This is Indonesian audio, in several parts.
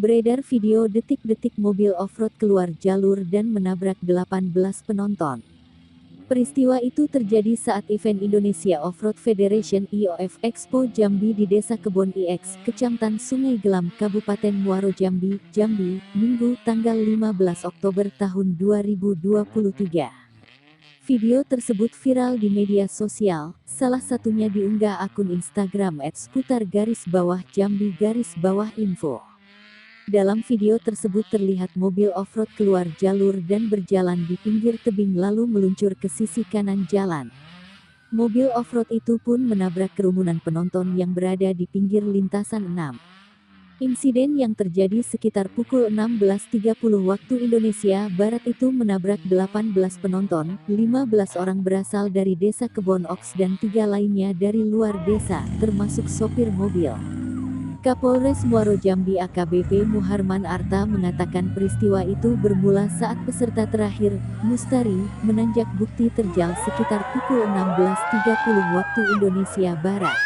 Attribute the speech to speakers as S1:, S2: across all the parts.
S1: Beredar video detik-detik mobil off-road keluar jalur dan menabrak 18 penonton. Peristiwa itu terjadi saat event Indonesia Off-Road Federation (IOF) Expo Jambi di Desa Kebon IX, Kecamatan Sungai Gelam, Kabupaten Muaro Jambi, Jambi, Minggu tanggal 15 Oktober tahun 2023. Video tersebut viral di media sosial, salah satunya diunggah akun Instagram @seputar_jambi_info. Dalam video tersebut terlihat mobil off-road keluar jalur dan berjalan di pinggir tebing lalu meluncur ke sisi kanan jalan. Mobil off-road itu pun menabrak kerumunan penonton yang berada di pinggir lintasan 6. Insiden yang terjadi sekitar pukul 16.30 waktu Indonesia Barat itu menabrak 18 penonton, 15 orang berasal dari Desa Kebon Oks dan 3 lainnya dari luar desa, termasuk sopir mobil. Kapolres Muaro Jambi AKBP Muharman Arta mengatakan peristiwa itu bermula saat peserta terakhir, Mustari, menanjak bukti terjal sekitar pukul 16.30 waktu Indonesia Barat.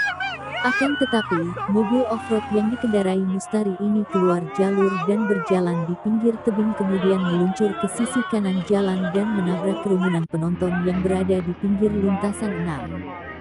S1: Akan tetapi, mobil off-road yang dikendarai Mustari ini keluar jalur dan berjalan di pinggir tebing kemudian meluncur ke sisi kanan jalan dan menabrak kerumunan penonton yang berada di pinggir lintasan 6.